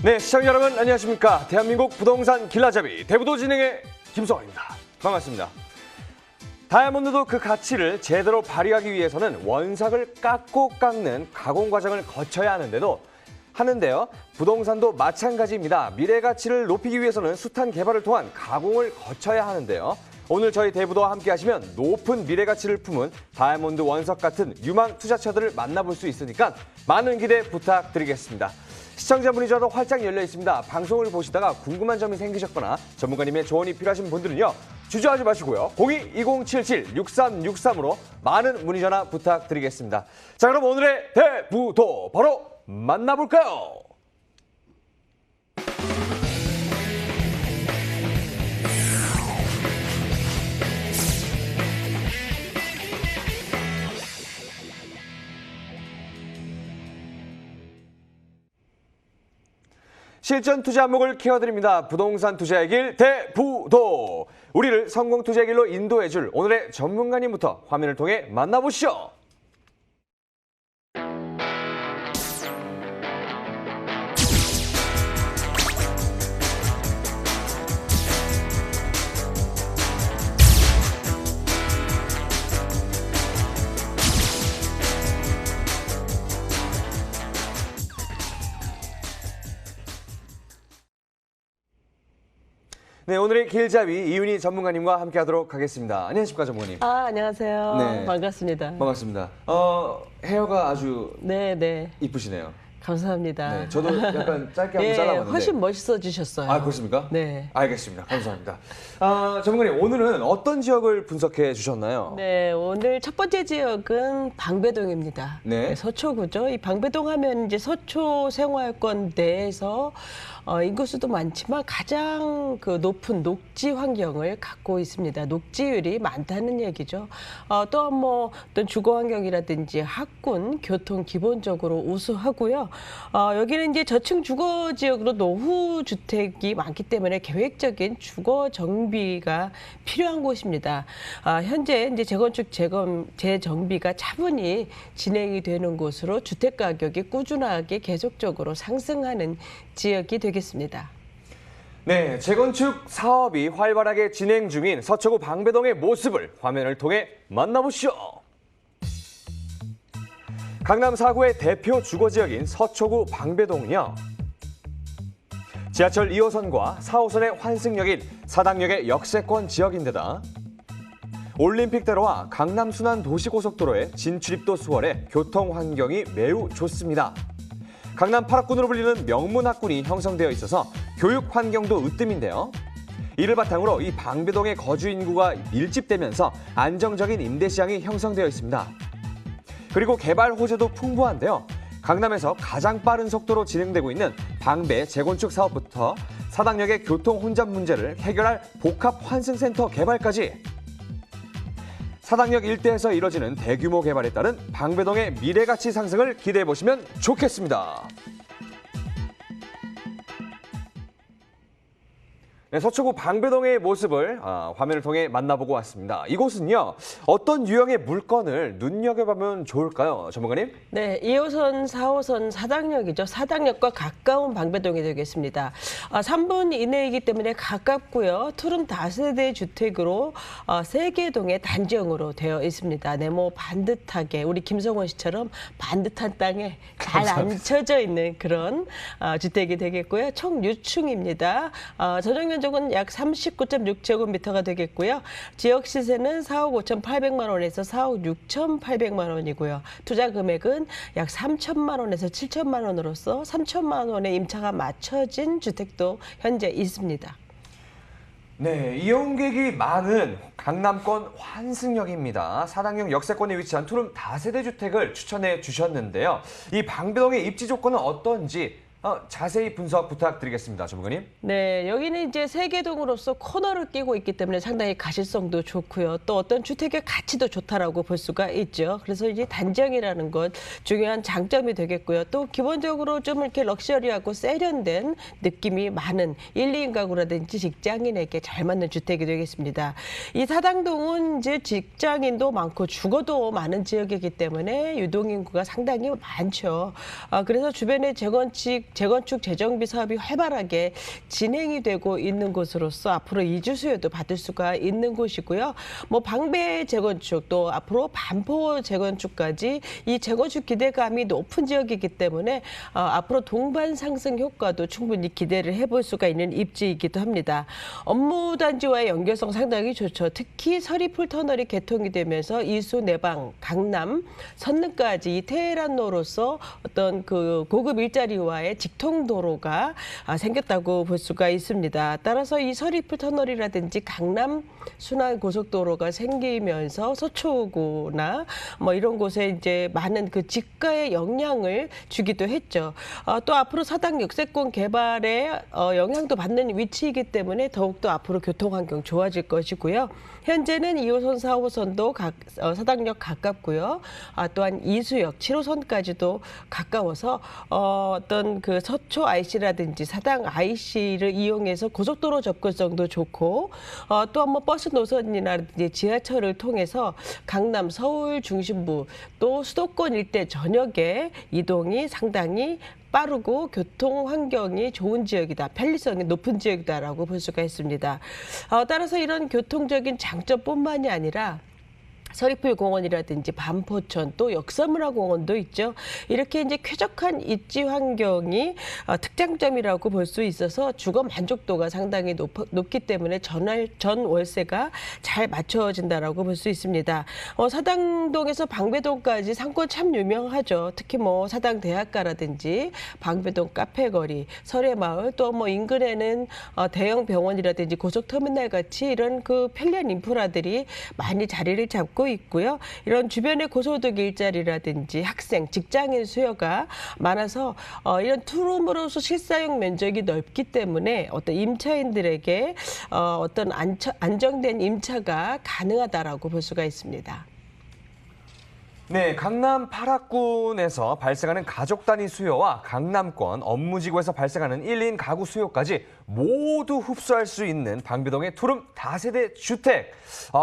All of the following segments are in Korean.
네, 시청자 여러분 안녕하십니까. 대한민국 부동산 길라잡이 대부도 진행의 김성환입니다. 반갑습니다. 다이아몬드도 그 가치를 제대로 발휘하기 위해서는 원석을 깎고 깎는 가공 과정을 거쳐야 하는데요. 부동산도 마찬가지입니다. 미래 가치를 높이기 위해서는 숱한 개발을 통한 가공을 거쳐야 하는데요. 오늘 저희 대부도와 함께 하시면 높은 미래 가치를 품은 다이아몬드 원석 같은 유망 투자처들을 만나볼 수 있으니까 많은 기대 부탁드리겠습니다. 시청자 문의자도 활짝 열려 있습니다. 방송을 보시다가 궁금한 점이 생기셨거나 전문가님의 조언이 필요하신 분들은요. 주저하지 마시고요. 02-2077-6363으로 많은 문의 전화 부탁드리겠습니다. 자, 그럼 오늘의 대부도 바로 만나볼까요? 실전 투자 안목을 키워드립니다. 부동산 투자의 길 대부도. 우리를 성공 투자의 길로 인도해줄 오늘의 전문가님부터 화면을 통해 만나보시죠. 네, 오늘의 길잡이 이윤희 전문가님과 함께하도록 하겠습니다. 안녕하십니까, 전문가님. 안녕하세요. 네. 반갑습니다. 반갑습니다. 헤어가 아주 네. 이쁘시네요. 감사합니다. 네, 저도 약간 짧게 한번 잘라봤는데. 훨씬 멋있어지셨어요. 아, 그렇습니까? 네. 알겠습니다. 감사합니다. 전문가님, 오늘은 어떤 지역을 분석해 주셨나요? 네, 오늘 첫 번째 지역은 방배동입니다. 네. 서초구죠. 이 방배동 하면 이제 서초 생활권 내에서 인구수도 많지만 가장 그 높은 녹지 환경을 갖고 있습니다. 녹지율이 많다는 얘기죠. 또한 뭐 어떤 주거 환경이라든지 학군, 교통 기본적으로 우수하고요. 여기는 이제 저층 주거 지역으로 노후 주택이 많기 때문에 계획적인 주거 정비가 필요한 곳입니다. 현재 이제 재건축 재정비가 차분히 진행이 되는 곳으로 주택 가격이 꾸준하게 계속적으로 상승하는 지역이 되겠습니다. 네, 재건축 사업이 활발하게 진행 중인 서초구 방배동의 모습을 화면을 통해 만나보시죠. 강남 4구의 대표 주거지역인 서초구 방배동은요. 지하철 2호선과 4호선의 환승역인 사당역의 역세권 지역인데다 올림픽대로와 강남 순환도시고속도로의 진출입도 수월해 교통 환경이 매우 좋습니다. 강남 8학군으로 불리는 명문학군이 형성되어 있어서 교육 환경도 으뜸인데요. 이를 바탕으로 이 방배동의 거주 인구가 밀집되면서 안정적인 임대 시장이 형성되어 있습니다. 그리고 개발 호재도 풍부한데요. 강남에서 가장 빠른 속도로 진행되고 있는 방배 재건축 사업부터 사당역의 교통 혼잡 문제를 해결할 복합 환승센터 개발까지 사당역 일대에서 이뤄지는 대규모 개발에 따른 방배동의 미래가치 상승을 기대해 보시면 좋겠습니다. 네, 서초구 방배동의 모습을 화면을 통해 만나보고 왔습니다. 이곳은요, 어떤 유형의 물건을 눈여겨보면 좋을까요, 전문가님? 네, 2호선, 4호선 사당역이죠. 사당역과 가까운 방배동이 되겠습니다. 3분 이내이기 때문에 가깝고요. 투룸 다세대 주택으로 세계동의 단지형으로 되어 있습니다. 네모 반듯하게 우리 김성원 씨처럼 반듯한 땅에 잘 앉혀져 있는 그런 주택이 되겠고요. 총 6층입니다. 전용 면적은 약 39.6제곱미터가 되겠고요. 지역 시세는 4억 5,800만 원에서 4억 6,800만 원이고요. 투자 금액은 약 3천만 원에서 7천만 원으로서 3천만 원의 임차가 맞춰진 주택도 현재 있습니다. 네, 이용객이 많은 강남권 환승역입니다. 사당역 역세권에 위치한 투룸 다세대 주택을 추천해 주셨는데요. 이 방배동의 입지 조건은 어떤지 자세히 분석 부탁드리겠습니다, 전문가님. 네, 여기는 이제 세계동으로서 코너를 끼고 있기 때문에 상당히 가시성도 좋고요. 또 어떤 주택의 가치도 좋다라고 볼 수가 있죠. 그래서 이제 단지형이라는 것 중요한 장점이 되겠고요. 또 기본적으로 좀 이렇게 럭셔리하고 세련된 느낌이 많은 1, 2인 가구라든지 직장인에게 잘 맞는 주택이 되겠습니다. 이 사당동은 이제 직장인도 많고 주거도 많은 지역이기 때문에 유동인구가 상당히 많죠. 그래서 주변에 재건축 재건축 재정비 사업이 활발하게 진행이 되고 있는 곳으로서 앞으로 이주 수요도 받을 수가 있는 곳이고요. 뭐 방배 재건축 또 앞으로 반포 재건축까지 이 재건축 기대감이 높은 지역이기 때문에 앞으로 동반 상승 효과도 충분히 기대를 해볼 수가 있는 입지이기도 합니다. 업무 단지와의 연결성 상당히 좋죠. 특히 서리풀 터널이 개통이 되면서 이수, 내방, 강남, 선릉까지 이 테헤란로로서 어떤 그 고급 일자리와의 직통도로가 생겼다고 볼 수가 있습니다. 따라서 이 서리풀 터널이라든지 강남 순환 고속도로가 생기면서 서초구나 뭐 이런 곳에 이제 많은 그 집가에 영향을 주기도 했죠. 또 앞으로 사당 역세권 개발에 영향도 받는 위치이기 때문에 더욱더 앞으로 교통 환경 좋아질 것이고요. 현재는 2호선, 4호선도 사당역 가깝고요. 또한 이수역, 7호선까지도 가까워서 어떤 그 서초 IC라든지 사당 IC를 이용해서 고속도로 접근성도 좋고 또한 뭐 버스 노선이라든지 지하철을 통해서 강남, 서울 중심부 또 수도권 일대 전역에 이동이 상당히 빠르고 교통 환경이 좋은 지역이다, 편리성이 높은 지역이다라고 볼 수가 있습니다. 따라서 이런 교통적인 장점뿐만이 아니라 서리풀 공원이라든지 반포천 또 역사문화 공원도 있죠. 이렇게 이제 쾌적한 입지 환경이 특장점이라고 볼 수 있어서 주거 만족도가 상당히 높기 때문에 전 월세가 잘 맞춰진다라고 볼 수 있습니다. 사당동에서 방배동까지 상권 참 유명하죠. 특히 뭐 사당 대학가라든지 방배동 카페거리, 설해마을 또 뭐 인근에는 대형 병원이라든지 고속터미널 같이 이런 그 편리한 인프라들이 많이 자리를 잡고 있고요. 이런 주변의 고소득 일자리라든지 학생, 직장인 수요가 많아서 이런 투룸으로서 실사용 면적이 넓기 때문에 어떤 임차인들에게 어떤 안정된 임차가 가능하다라고 볼 수가 있습니다. 네, 강남 8학군에서 발생하는 가족 단위 수요와 강남권 업무지구에서 발생하는 1인 가구 수요까지 모두 흡수할 수 있는 방배동의 투룸 다세대 주택.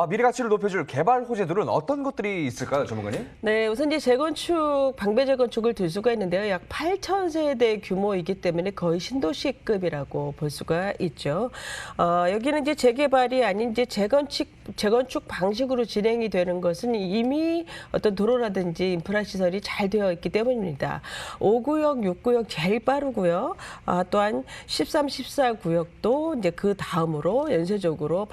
미래 가치를 높여줄 개발 호재들은 어떤 것들이 있을까요, 전문가님? 네, 우선 이제 재건축, 방배 재건축을 들 수가 있는데요. 약 8,000세대 규모이기 때문에 거의 신도시급이라고 볼 수가 있죠. 여기는 이제 재개발이 아닌 이제 재건축 방식으로 진행이 되는 것은 이미 어떤 도로라든지 인프라 시설이 잘 되어 있기 때문입니다. 5구역, 6구역 제일 빠르고요. 또한 13, 14구역도 이제 그 다음으로 연쇄적으로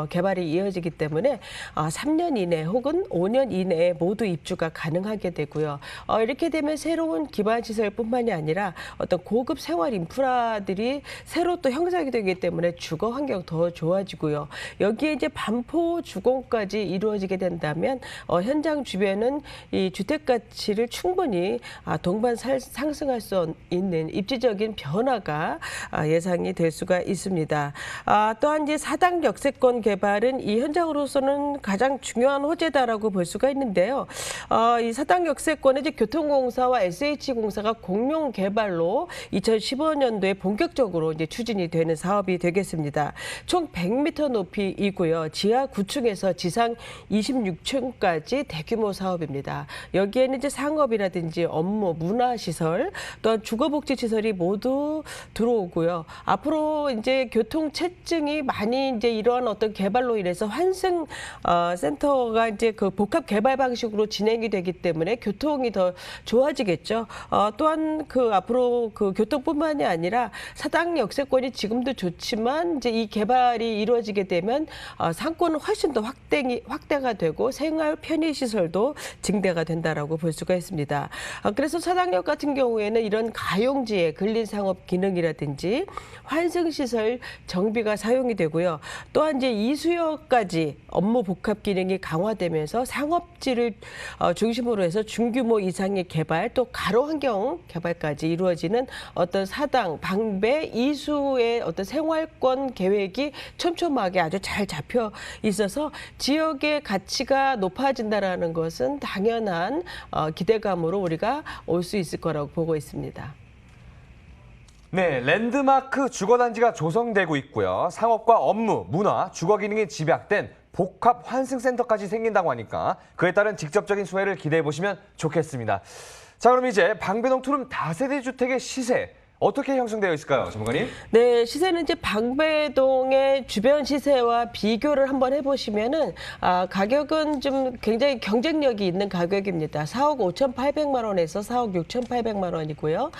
개발이 이어지기 때문에 3년 이내 혹은 5년 이내에 모두 입주가 가능하게 되고요. 이렇게 되면 새로운 기반 시설뿐만이 아니라 어떤 고급 생활 인프라들이 새로 또 형성이 되기 때문에 주거 환경 더 좋아지고요. 여기에 이제 반포 주공까지 이루어지게 된다면 현장 주변은 이 주택 가치를 충분히 동반 상승할 수 있는 입지적인 변화가 예상이 될 수가 있습니다. 또한 이제 사당 역세권 개발은 이 현장으로서는 가장 중요한 호재다라고 볼 수가 있는데요. 이 사당 역세권의 이제 교통공사와 SH공사가 공용 개발로 2015년도에 본격적으로 이제 추진이 되는 사업이 되겠습니다. 총 100m 높이이고요. 지하 9층에서 지상 26층까지 대규모 사업입니다. 여기에는 이제 상업이라든지 업무, 문화시설, 또한 주거복지시설이 모두 들어오고요. 앞으로 이제 교통체증이 많이 이제 이러한 어떤 개발로 인해서 환승 센터가 이제 그 복합 개발 방식으로 진행이 되기 때문에 교통이 더 좋아지겠죠. 또한 그 앞으로 그 교통뿐만이 아니라 사당 역세권이 지금도 좋지만 이제 이 개발이 이루어지게 되면 상권은 훨씬 더 확대가 되고 생활 편의 시설도 증대가 된다라고 볼 수가 있습니다. 그래서 사당역 같은 경우에는 이런 가용지의 근린 상업 기능이라든지 환승 시설 정비가 사용이 되고요. 또한 이제 이수역까지 업무 복합 기능이 강화되면서 상업지를 중심으로 해서 중규모 이상의 개발 또 가로 환경 개발까지 이루어지는 어떤 사당, 방배, 이수의 어떤 생활권 계획이 촘촘하게 아주 잘 잡혀 있어서 지역의 가치가 높아진다라는 것은 당연한 기대감으로 우리가 올 수 있을 거라고 보고 있습니다. 네, 랜드마크 주거단지가 조성되고 있고요. 상업과 업무, 문화, 주거 기능이 집약된 복합 환승센터까지 생긴다고 하니까 그에 따른 직접적인 수혜를 기대해 보시면 좋겠습니다. 자, 그럼 이제 방배동 투룸 다세대 주택의 시세 어떻게 형성되어 있을까요, 전문가님? 네, 시세는 이제 방배동의 주변 시세와 비교를 한번 해보시면은 가격은 좀 굉장히 경쟁력이 있는 가격입니다. 4억 5,800만 원에서 4억 6,800만 원이고요.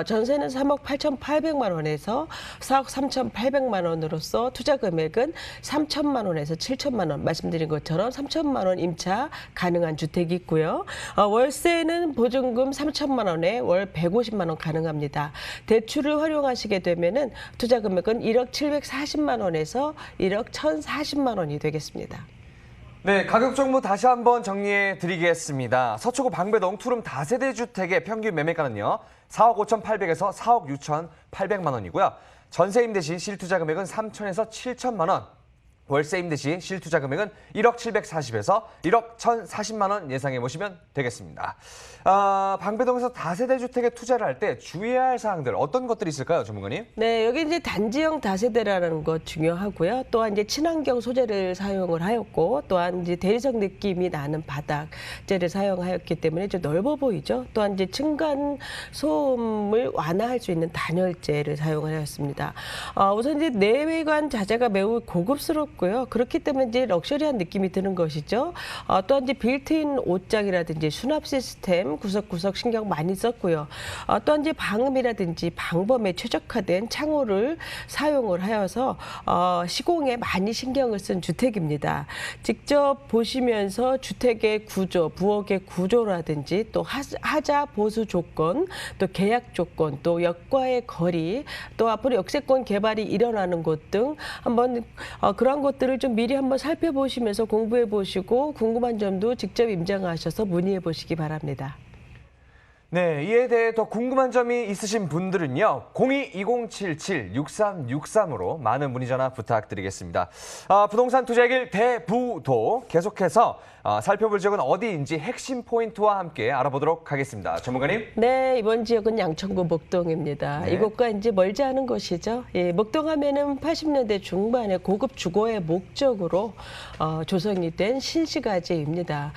전세는 3억 8,800만 원에서 4억 3,800만 원으로서 투자 금액은 3천만 원에서 7천만 원, 말씀드린 것처럼 3천만 원 임차 가능한 주택이 있고요. 월세는 보증금 3천만 원에 월 150만 원 가능합니다. 대출을 활용하시게 되면은 투자 금액은 1억 740만 원에서 1억 1,040만 원이 되겠습니다. 네, 가격 정보 다시 한번 정리해 드리겠습니다. 서초구 방배동 투룸 다세대 주택의 평균 매매가는요. 4억 5,800에서 4억 6,800만 원이고요. 전세 임대 시 실투자 금액은 3천에서 7천만 원. 월세 임대 시 실투자 금액은 1억 740에서 1억 1,040만 원 예상해 보시면 되겠습니다. 방배동에서 다세대 주택에 투자를 할 때 주의해야 할 사항들 어떤 것들이 있을까요, 전문가님? 네, 여기 이제 단지형 다세대라는 것 중요하고요. 또한 이제 친환경 소재를 사용을 하였고, 또한 이제 대리석 느낌이 나는 바닥재를 사용하였기 때문에 좀 넓어 보이죠. 또한 이제 층간 소음을 완화할 수 있는 단열재를 사용하였습니다. 우선 이제 내외관 자재가 매우 고급스럽고요. 그렇기 때문에 이제 럭셔리한 느낌이 드는 것이죠. 또한 이제 빌트인 옷장이라든지 수납 시스템 구석구석 신경 많이 썼고요. 또한 이제 방음이라든지 방범에 최적화된 창호를 사용을 하여서 시공에 많이 신경을 쓴 주택입니다. 직접 보시면서 주택의 구조, 부엌의 구조라든지 또 하자 보수 조건, 또 계약 조건, 또 역과의 거리, 또 앞으로 역세권 개발이 일어나는 곳 등 한번 그런 것들을 좀 미리 한번 살펴보시면서 공부해 보시고 궁금한 점도 직접 임장하셔서 문의해 보시기 바랍니다. 네, 이에 대해 더 궁금한 점이 있으신 분들은요. 02-2077-6363으로 많은 문의 전화 부탁드리겠습니다. 부동산 투자의 길 대부도 계속해서 살펴볼 지역은 어디인지 핵심 포인트와 함께 알아보도록 하겠습니다. 전문가님. 네, 이번 지역은 양천구 목동입니다. 네. 이곳과 이제 멀지 않은 곳이죠. 예, 목동하면은 80년대 중반에 고급 주거의 목적으로 조성이 된 신시가지입니다.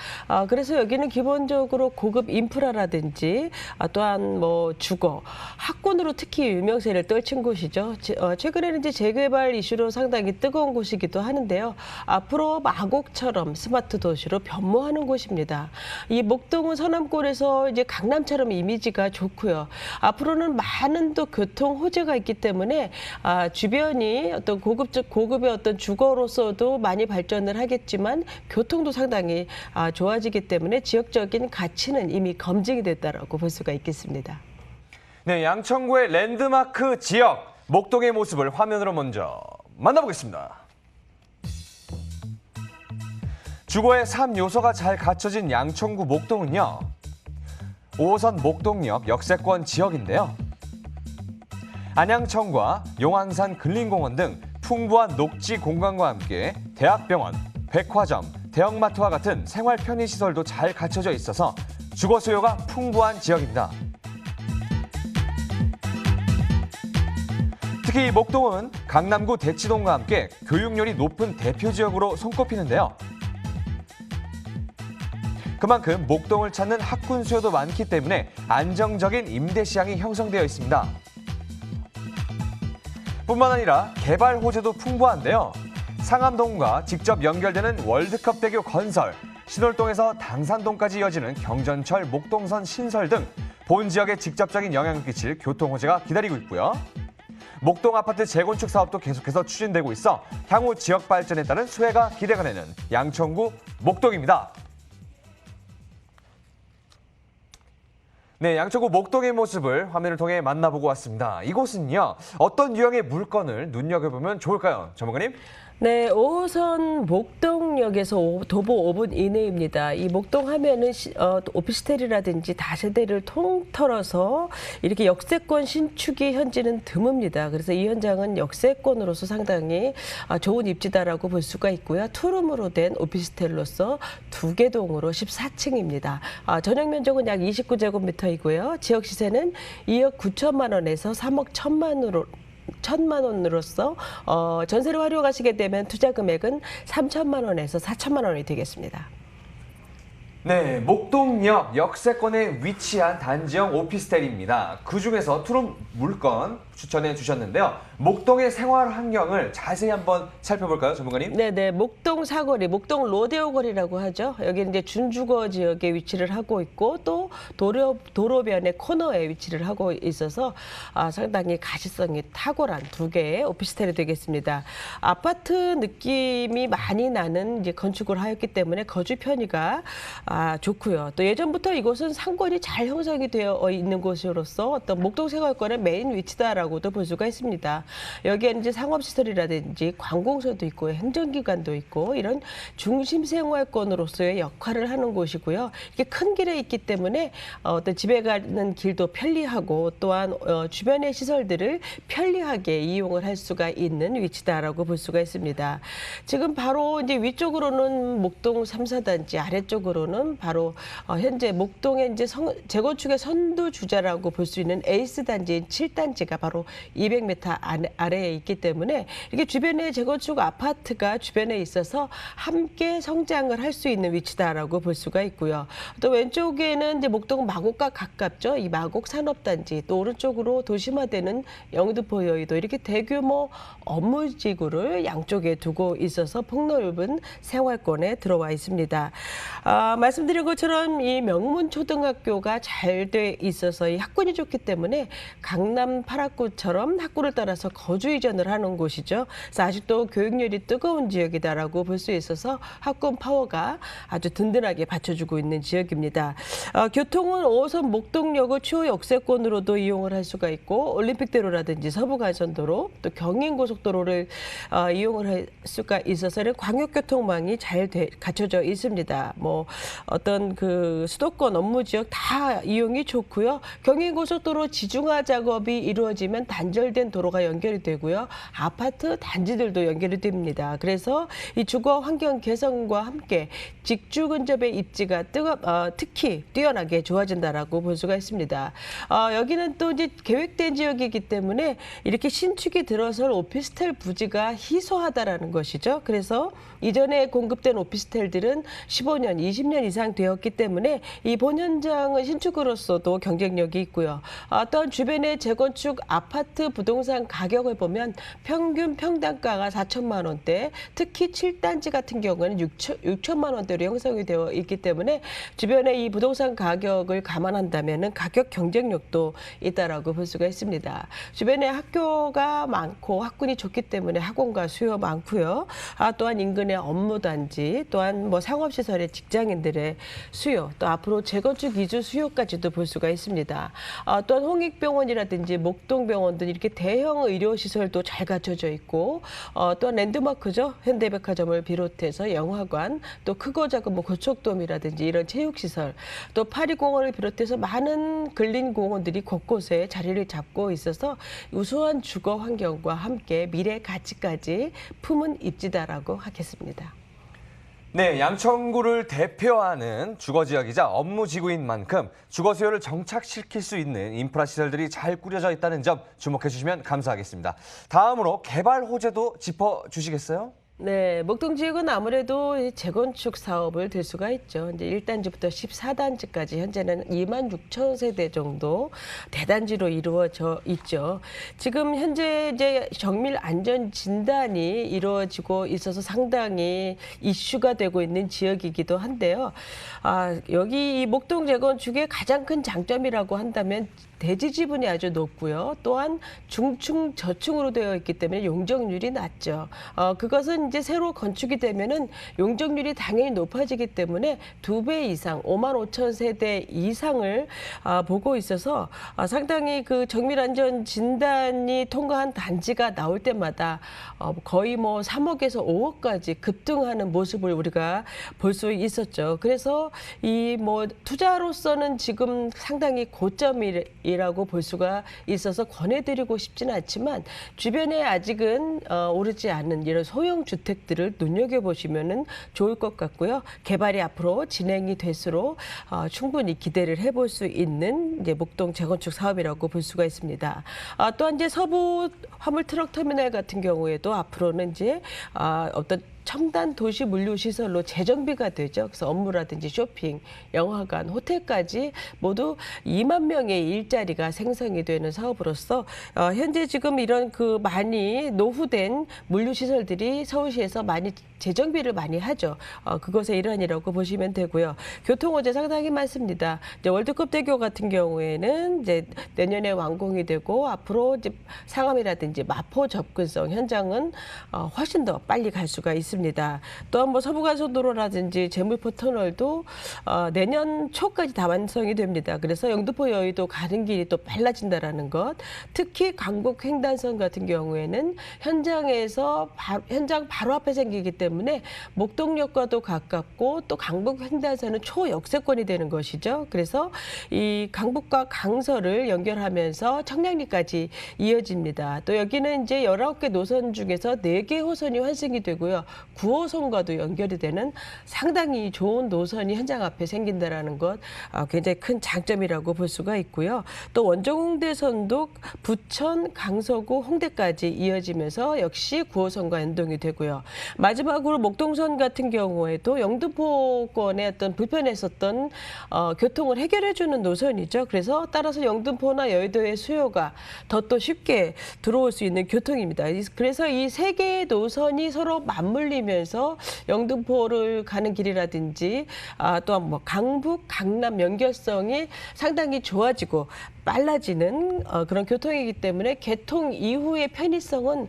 그래서 여기는 기본적으로 고급 인프라라든지 또한 뭐 주거, 학군으로 특히 유명세를 떨친 곳이죠. 최근에는 이제 재개발 이슈로 상당히 뜨거운 곳이기도 하는데요. 앞으로 마곡처럼 스마트 도시로 변모하는 곳입니다. 이 목동은 서남권에서 이제 강남처럼 이미지가 좋고요. 앞으로는 많은 또 교통 호재가 있기 때문에 주변이 어떤 고급의 어떤 주거로서도 많이 발전을 하겠지만 교통도 상당히 좋아지기 때문에 지역적인 가치는 이미 검증이 됐다라고 볼 수가 있겠습니다. 네, 양천구의 랜드마크 지역 목동의 모습을 화면으로 먼저 만나보겠습니다. 주거의 3요소가 잘 갖춰진 양천구 목동은요. 5호선 목동역 역세권 지역인데요. 안양청과 용왕산 근린공원 등 풍부한 녹지 공간과 함께 대학병원, 백화점, 대형마트와 같은 생활 편의시설도 잘 갖춰져 있어서 주거 수요가 풍부한 지역입니다. 특히 목동은 강남구 대치동과 함께 교육열이 높은 대표 지역으로 손꼽히는데요. 그만큼 목동을 찾는 학군 수요도 많기 때문에 안정적인 임대 시장이 형성되어 있습니다. 뿐만 아니라 개발 호재도 풍부한데요. 상암동과 직접 연결되는 월드컵대교 건설, 신월동에서 당산동까지 이어지는 경전철 목동선 신설 등 본 지역에 직접적인 영향을 끼칠 교통 호재가 기다리고 있고요. 목동 아파트 재건축 사업도 계속해서 추진되고 있어 향후 지역 발전에 따른 수혜가 기대가 되는 양천구 목동입니다. 네, 양천구 목동의 모습을 화면을 통해 만나보고 왔습니다. 이곳은요, 어떤 유형의 물건을 눈여겨보면 좋을까요, 전문가님? 네, 5호선 목동역에서 도보 5분 이내입니다. 이 목동 하면은 오피스텔이라든지 다세대를 통틀어서 이렇게 역세권 신축이 현지는 드뭅니다. 그래서 이 현장은 역세권으로서 상당히 좋은 입지다라고 볼 수가 있고요. 투룸으로 된 오피스텔로서 2개 동으로 14층입니다. 전용 면적은 약 29제곱미터이고요. 지역 시세는 2억 9천만 원에서 3억 1천만 원으로서 전세를 활용하시게 되면 투자 금액은 3천만 원에서 4천만 원이 되겠습니다. 네, 목동역 역세권에 위치한 단지형 오피스텔입니다. 그중에서 투룸 물건 추천해 주셨는데요. 목동의 생활 환경을 자세히 한번 살펴볼까요, 전문가님? 네네, 목동 사거리, 목동 로데오 거리라고 하죠. 여기는 이제 준주거 지역에 위치를 하고 있고 또 도로변의 코너에 위치를 하고 있어서 상당히 가시성이 탁월한 두 개의 오피스텔이 되겠습니다. 아파트 느낌이 많이 나는 이제 건축을 하였기 때문에 거주 편의가 좋고요. 또 예전부터 이곳은 상권이 잘 형성이 되어 있는 곳으로서 어떤 목동 생활권의 메인 위치다라고도 볼 수가 있습니다. 여기에는 이제 상업시설이라든지 관공서도 있고 행정기관도 있고 이런 중심 생활권으로서의 역할을 하는 곳이고요. 이게 큰 길에 있기 때문에 어떤 집에 가는 길도 편리하고 또한 주변의 시설들을 편리하게 이용을 할 수가 있는 위치다라고 볼 수가 있습니다. 지금 바로 이제 위쪽으로는 목동 3, 4단지, 아래쪽으로는 바로 현재 목동의 이제 재건축의 선두주자라고 볼 수 있는 에이스 단지인 7단지가 바로 200m 아래에 있기 때문에 이렇게 주변에 재건축 아파트가 주변에 있어서 함께 성장을 할 수 있는 위치다라고 볼 수가 있고요. 또 왼쪽에는 이제 목동 마곡과 가깝죠. 이 마곡 산업단지, 또 오른쪽으로 도심화되는 영등포 여의도 이렇게 대규모 업무지구를 양쪽에 두고 있어서 폭넓은 생활권에 들어와 있습니다. 말씀드린 것처럼 이 명문초등학교가 잘 돼 있어서 이 학군이 좋기 때문에 강남 8학구처럼 학구를 따라서 거주 이전을 하는 곳이죠. 그래서 아직도 교육열이 뜨거운 지역이다라고 볼 수 있어서 학군 파워가 아주 든든하게 받쳐주고 있는 지역입니다. 교통은 5호선 목동역을 추후 역세권으로도 이용을 할 수가 있고 올림픽대로라든지 서부간선도로 또 경인고속도로를 이용을 할 수가 있어서 광역교통망이 잘 갖춰져 있습니다. 뭐 어떤 그 수도권 업무 지역 다 이용이 좋고요. 경인고속도로 지중화 작업이 이루어지면 단절된 도로가 연결이 되고요. 아파트 단지들도 연결이 됩니다. 그래서 이 주거 환경 개선과 함께 직주 근접의 입지가 특히 뛰어나게 좋아진다라고 볼 수가 있습니다. 여기는 또 이제 계획된 지역이기 때문에 이렇게 신축이 들어설 오피스텔 부지가 희소하다라는 것이죠. 그래서 이전에 공급된 오피스텔들은 15년, 20년 이상 되었기 때문에 이 본현장은 신축으로서도 경쟁력이 있고요. 또한 주변의 재건축 아파트 부동산 가격을 보면 평균 평당가가 4천만 원대, 특히 7단지 같은 경우에는 6천만 원대로 형성이 되어 있기 때문에 주변의 이 부동산 가격을 감안한다면 가격 경쟁력도 있다라고 볼 수가 있습니다. 주변에 학교가 많고 학군이 좋기 때문에 학원가 수요 많고요. 또한 인근의 업무단지, 또한 뭐 상업시설의 직장인들의 수요, 또 앞으로 재건축 이주 수요까지도 볼 수가 있습니다. 또한 홍익병원이라든지 목동병원 등 이렇게 대형 의료시설도 잘 갖춰져 있고 또한 랜드마크죠. 현대백화점을 비롯해서 영화관, 또 크고 작은 뭐 고척돔이라든지 이런 체육시설, 또 파리공원을 비롯해서 많은 근린공원들이 곳곳에 자리를 잡고 있어서 우수한 주거 환경과 함께 미래 가치까지 품은 입지다라고 하겠습니다. 네, 양천구를 대표하는 주거지역이자 업무지구인 만큼 주거 수요를 정착시킬 수 있는 인프라 시설들이 잘 꾸려져 있다는 점 주목해 주시면 감사하겠습니다. 다음으로 개발 호재도 짚어주시겠어요? 네, 목동 지역은 아무래도 재건축 사업을 들 수가 있죠. 이제 1단지부터 14단지까지 현재는 2만 6천 세대 정도 대단지로 이루어져 있죠. 지금 현재 이제 정밀 안전 진단이 이루어지고 있어서 상당히 이슈가 되고 있는 지역이기도 한데요. 여기 이 목동 재건축의 가장 큰 장점이라고 한다면 대지 지분이 아주 높고요. 또한 중층 저층으로 되어 있기 때문에 용적률이 낮죠. 그것은 이제 새로 건축이 되면은 용적률이 당연히 높아지기 때문에 2배 이상, 5만 5천 세대 이상을 보고 있어서 상당히 그 정밀안전 진단이 통과한 단지가 나올 때마다 거의 뭐 3억에서 5억까지 급등하는 모습을 우리가 볼 수 있었죠. 그래서 이 뭐 투자로서는 지금 상당히 고점이라고 볼 수가 있어서 권해드리고 싶지는 않지만 주변에 아직은 오르지 않은 이런 소형 주택들을 눈여겨보시면 좋을 것 같고요. 개발이 앞으로 진행이 될수록 충분히 기대를 해볼 수 있는 이제 목동 재건축 사업이라고 볼 수가 있습니다. 또한 이제 서부 화물 트럭 터미널 같은 경우에도 앞으로는 이제 어떤 첨단 도시 물류 시설로 재정비가 되죠. 그래서 업무라든지 쇼핑, 영화관, 호텔까지 모두 2만 명의 일자리가 생성이 되는 사업으로서 현재 지금 이런 그 많이 노후된 물류 시설들이 서울시에서 많이 재정비를 많이 하죠. 그것의 일환이라고 보시면 되고요. 교통 호재 상당히 많습니다. 이제 월드컵대교 같은 경우에는 이제 내년에 완공이 되고 앞으로 이제 상암이라든지 마포 접근성 현장은 훨씬 더 빨리 갈 수가 있습니다. 또한 뭐 서부간선도로라든지 제물포 터널도 내년 초까지 다 완성이 됩니다. 그래서 영등포 여의도 가는 길이 또 빨라진다라는 것. 특히 강북 횡단선 같은 경우에는 현장 바로 앞에 생기기 때문에 목동역과도 가깝고 또 강북 횡단선은 초역세권이 되는 것이죠. 그래서 이 강북과 강서를 연결하면서 청량리까지 이어집니다. 또 여기는 이제 19개 노선 중에서 4개 호선이 환승이 되고요. 9호선과도 연결이 되는 상당히 좋은 노선이 현장 앞에 생긴다라는 것 굉장히 큰 장점이라고 볼 수가 있고요. 또 원정홍대선도 부천, 강서구, 홍대까지 이어지면서 역시 9호선과 연동이 되고요. 마지막으로 목동선 같은 경우에도 영등포권의 어떤 불편했었던 교통을 해결해주는 노선이죠. 그래서 따라서 영등포나 여의도의 수요가 더 또 쉽게 들어올 수 있는 교통입니다. 그래서 이 3개의 노선이 서로 맞물리면서 영등포를 가는 길이라든지 또한 뭐 강북, 강남 연결성이 상당히 좋아지고 빨라지는 그런 교통이기 때문에 개통 이후의 편의성은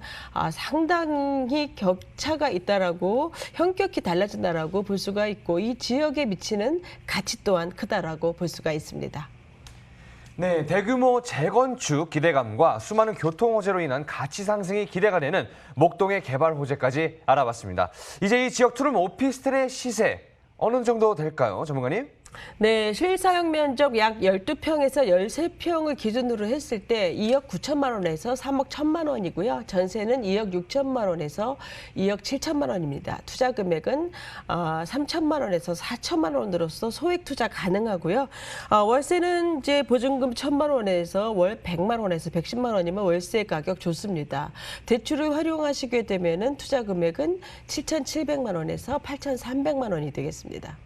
상당히 격차가 있다라고 현격히 달라진다라고 볼 수가 있고 이 지역에 미치는 가치 또한 크다라고 볼 수가 있습니다. 네, 대규모 재건축 기대감과 수많은 교통 호재로 인한 가치 상승이 기대가 되는 목동의 개발 호재까지 알아봤습니다. 이제 이 지역 투룸 오피스텔의 시세 어느 정도 될까요, 전문가님? 네, 실사용 면적 약 12평에서 13평을 기준으로 했을 때 2억 9천만 원에서 3억 1천만 원이고요. 전세는 2억 6천만 원에서 2억 7천만 원입니다. 투자 금액은 3천만 원에서 4천만 원으로서 소액 투자 가능하고요. 월세는 이제 보증금 1천만 원에서 월 100만 원에서 110만 원이면 월세 가격 좋습니다. 대출을 활용하시게 되면은 투자 금액은 7,700만 원에서 8,300만 원이 되겠습니다.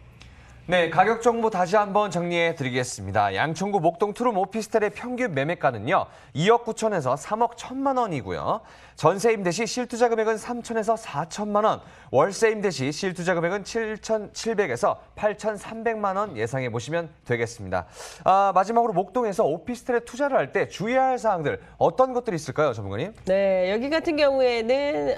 네, 가격 정보 다시 한번 정리해 드리겠습니다. 양천구 목동 투룸 오피스텔의 평균 매매가는요. 2억 9천에서 3억 1천만 원이고요. 전세 임대 시 실투자 금액은 3천에서 4천만 원, 월세 임대 시 실투자 금액은 7,700에서 8,300만 원 예상해 보시면 되겠습니다. 마지막으로 목동에서 오피스텔에 투자를 할 때 주의해야 할 사항들 어떤 것들이 있을까요, 전문가님? 네, 여기 같은 경우에는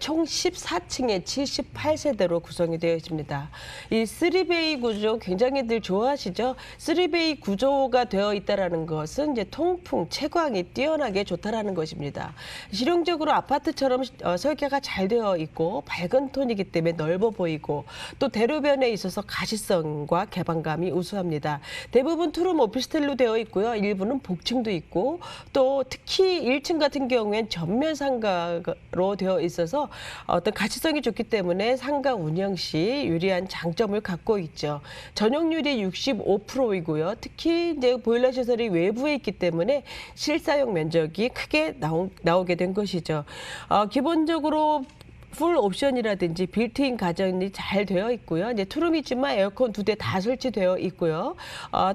총 14층에 78세대로 구성이 되어 있습니다. 이 3베이 구조 굉장히들 좋아하시죠? 3베이 구조가 되어 있다는 것은 이제 통풍, 채광이 뛰어나게 좋다라는 것입니다. 실용적으로 아파트처럼 설계가 잘 되어 있고 밝은 톤이기 때문에 넓어 보이고 또 대로변에 있어서 가시성과 개방감이 우수합니다. 대부분 투룸 오피스텔로 되어 있고요. 일부는 복층도 있고 또 특히 1층 같은 경우엔 전면 상가로 되어 있어서 어떤 가치성이 좋기 때문에 상가 운영 시 유리한 장점을 갖고 있죠. 전용률이 65%이고요. 특히 이제 보일러 시설이 외부에 있기 때문에 실사용 면적이 크게 나오게 된 것이죠. 기본적으로 풀 옵션이라든지 빌트인 가전이 잘 되어 있고요. 이제 투룸이지만 에어컨 2대 다 설치되어 있고요.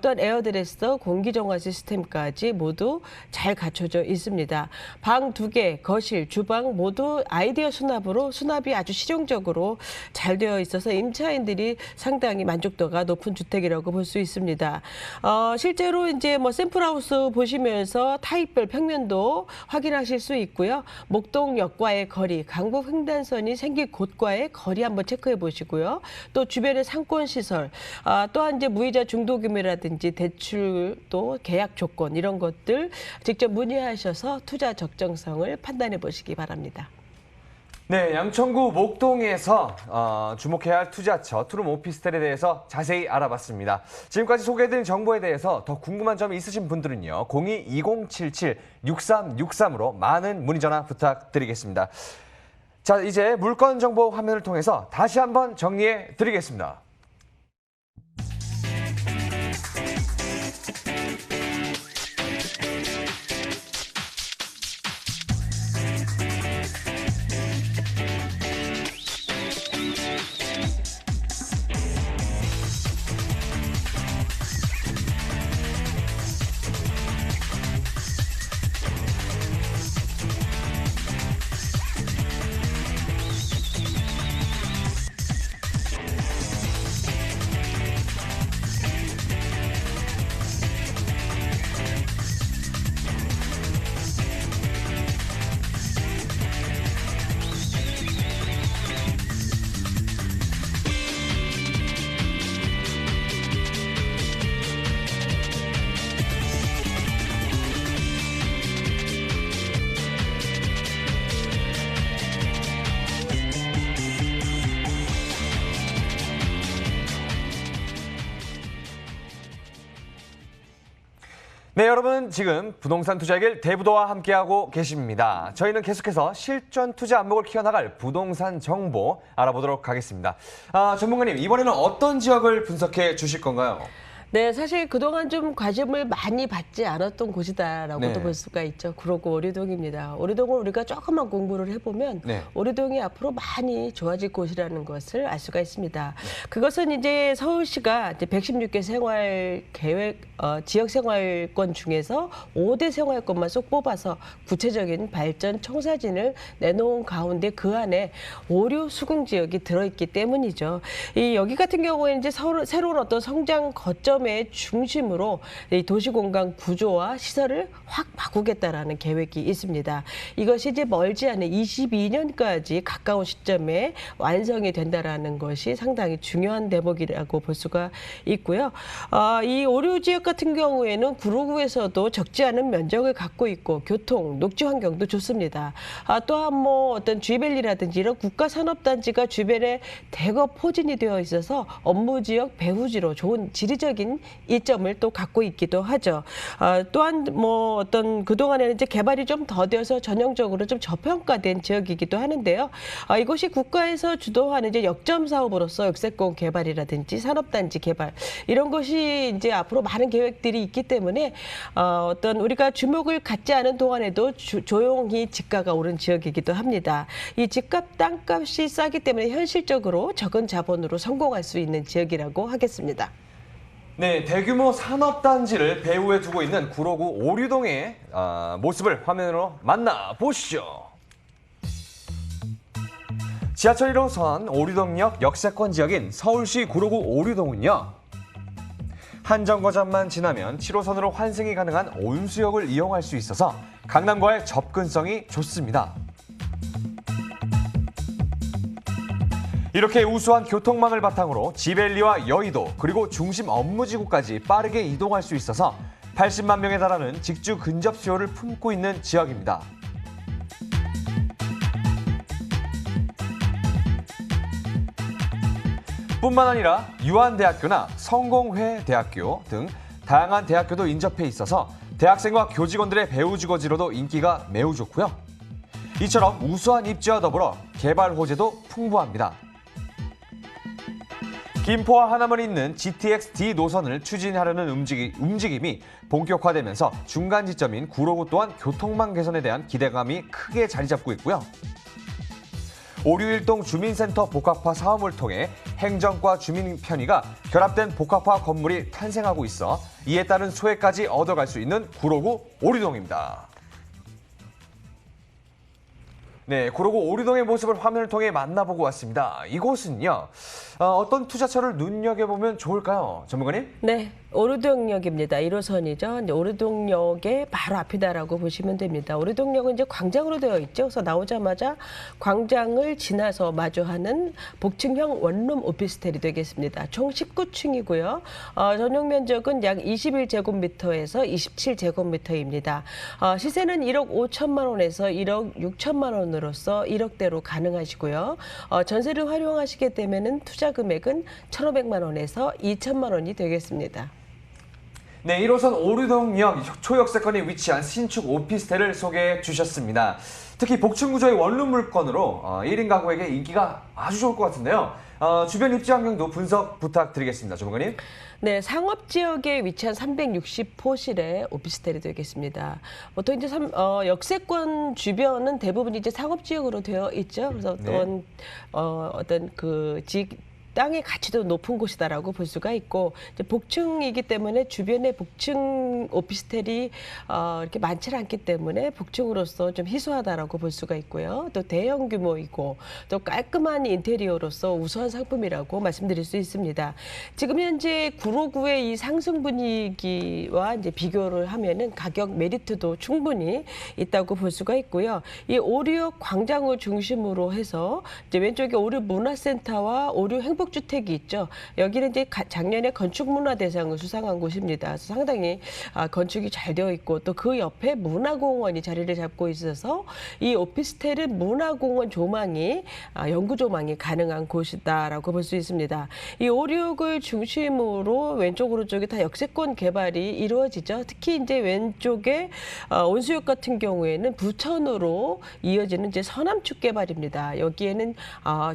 또한 에어드레서, 공기정화 시스템까지 모두 잘 갖춰져 있습니다. 방 2개, 거실, 주방 모두 아이디어 수납으로 수납이 아주 실용적으로 잘 되어 있어서 임차인들이 상당히 만족도가 높은 주택이라고 볼 수 있습니다. 실제로 이제 뭐 샘플하우스 보시면서 타입별 평면도 확인하실 수 있고요. 목동역과의 거리, 강북 횡단선이 생길 곳과의 거리 한번 체크해 보시고요. 또 주변의 상권 시설, 또한 이제 무이자 중도 금리라든지 대출 또 계약 조건 이런 것들 직접 문의하셔서 투자 적정성을 판단해 보시기 바랍니다. 네, 양천구 목동에서 주목해야 할 투자처 투룸 오피스텔에 대해서 자세히 알아봤습니다. 지금까지 소개해드린 정보에 대해서 더 궁금한 점이 있으신 분들은요. 02-2077-6363으로 많은 문의 전화 부탁드리겠습니다. 자, 이제 물건 정보 화면을 통해서 다시 한번 정리해 드리겠습니다. 네, 여러분 지금 부동산 투자의 길 대부도와 함께하고 계십니다. 저희는 계속해서 실전 투자 안목을 키워나갈 부동산 정보 알아보도록 하겠습니다. 전문가님, 이번에는 어떤 지역을 분석해 주실 건가요? 네, 사실 그동안 좀 관심을 많이 받지 않았던 곳이다라고도 네. 볼 수가 있죠. 구로구 오리동입니다. 오리동을 우리가 조금만 공부를 해보면 네. 오리동이 앞으로 많이 좋아질 곳이라는 것을 알 수가 있습니다. 그것은 이제 서울시가 이제 116개 생활 계획 지역 생활권 중에서 5대 생활권만 쏙 뽑아서 구체적인 발전 청사진을 내놓은 가운데 그 안에 오류 수긍 지역이 들어있기 때문이죠. 이 여기 같은 경우에는 이제 새로운 어떤 성장 거점의 중심으로 이 도시공간 구조와 시설을 확 바꾸겠다라는 계획이 있습니다. 이것이 이제 멀지 않은 22년까지 가까운 시점에 완성이 된다라는 것이 상당히 중요한 대목이라고 볼 수가 있고요. 이 오류 지역 같은 경우에는 구로구에서도 적지 않은 면적을 갖고 있고 교통, 녹지 환경도 좋습니다. 또한 뭐 어떤 쥐밸리라든지 이런 국가산업단지가 주변에 대거 포진이 되어 있어서 업무 지역 배후지로 좋은 지리적인 이점을 또 갖고 있기도 하죠. 또한 뭐 어떤 그동안에는 이제 개발이 좀 더뎌서 전형적으로 좀 저평가된 지역이기도 하는데요. 이것이 국가에서 주도하는 이제 역점 사업으로서 역세권 개발이라든지 산업단지 개발 이런 것이 이제 앞으로 많은 계획들이 있기 때문에 어떤 우리가 주목을 갖지 않은 동안에도 조용히 집가가 오른 지역이기도 합니다. 이 집값 땅값이 싸기 때문에 현실적으로 적은 자본으로 성공할 수 있는 지역이라고 하겠습니다. 네, 대규모 산업단지를 배후에 두고 있는 구로구 오류동의 모습을 화면으로 만나보시죠. 지하철 1호선 오류동역 역세권 지역인 서울시 구로구 오류동은요. 한 정거장만 지나면 7호선으로 환승이 가능한 온수역을 이용할 수 있어서 강남과의 접근성이 좋습니다. 이렇게 우수한 교통망을 바탕으로 지벨리와 여의도 그리고 중심 업무지구까지 빠르게 이동할 수 있어서 80만 명에 달하는 직주 근접 수요를 품고 있는 지역입니다. 뿐만 아니라 유한대학교나 성공회대학교 등 다양한 대학교도 인접해 있어서 대학생과 교직원들의 배우주거지로도 인기가 매우 좋고요. 이처럼 우수한 입지와 더불어 개발 호재도 풍부합니다. 김포와 하남을 잇는 GTX-D 노선을 추진하려는 움직임이 본격화되면서 중간 지점인 구로구 또한 교통망 개선에 대한 기대감이 크게 자리 잡고 있고요. 오류일동 주민센터 복합화 사업을 통해 행정과 주민 편의가 결합된 복합화 건물이 탄생하고 있어 이에 따른 소외까지 얻어갈 수 있는 구로구 오류동입니다. 네, 구로구 오류동의 모습을 화면을 통해 만나보고 왔습니다. 이곳은요, 어떤 투자처를 눈여겨보면 좋을까요? 전문가님? 네, 오류동역입니다. 1호선이죠. 이제 오류동역의 바로 앞이다라고 보시면 됩니다. 오류동역은 이제 광장으로 되어 있죠. 그래서 나오자마자 광장을 지나서 마주하는 복층형 원룸 오피스텔이 되겠습니다. 총 19층이고요. 전용 면적은 약 21제곱미터에서 27제곱미터입니다. 시세는 1억 5천만 원에서 1억 6천만 원으로서 1억대로 가능하시고요. 전세를 활용하시게 되면은 투자 금액은 1,500만 원에서 2천만 원이 되겠습니다. 네, 1호선 오류동역 초역세권에 위치한 신축 오피스텔을 소개해 주셨습니다. 특히 복층 구조의 원룸 물건으로 1인 가구에게 인기가 아주 좋을 것 같은데요. 주변 입지 환경도 분석 부탁드리겠습니다. 전문가님. 네, 상업 지역에 위치한 360호실의 오피스텔이 되겠습니다. 보통 이제 역세권 주변은 대부분 이제 상업 지역으로 되어 있죠. 그래서 어떤 땅의 가치도 높은 곳이다라고 볼 수가 있고 이제 복층이기 때문에 주변에 복층 오피스텔이 이렇게 많지 않기 때문에 복층으로서 좀 희소하다라고 볼 수가 있고요. 또 대형 규모이고 또 깔끔한 인테리어로서 우수한 상품이라고 말씀드릴 수 있습니다. 지금 현재 구로구의 이 상승 분위기와 이제 비교를 하면은 가격 메리트도 충분히 있다고 볼 수가 있고요. 이 오류역 광장을 중심으로 해서 이제 왼쪽에 오류 문화센터와 오류 행복 행복주택이 있죠. 여기는 이제 작년에 건축문화대상을 수상한 곳입니다. 그래서 상당히 건축이 잘 되어 있고 또 그 옆에 문화공원이 자리를 잡고 있어서 이 오피스텔은 문화공원 조망이 연구 조망이 가능한 곳이다라고 볼 수 있습니다. 이 오류역을 중심으로 왼쪽 오른쪽에 다 역세권 개발이 이루어지죠. 특히 이제 왼쪽에 온수역 같은 경우에는 부천으로 이어지는 이제 서남축 개발입니다. 여기에는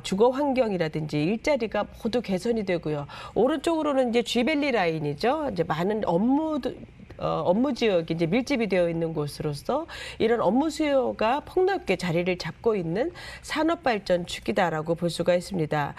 주거 환경이라든지 일자리가 모두 개선이 되고요. 오른쪽으로는 이제 쥐밸리 라인이죠. 이제 많은 업무 지역이 이제 밀집이 되어 있는 곳으로서 이런 업무 수요가 폭넓게 자리를 잡고 있는 산업발전축이다라고 볼 수가 있습니다.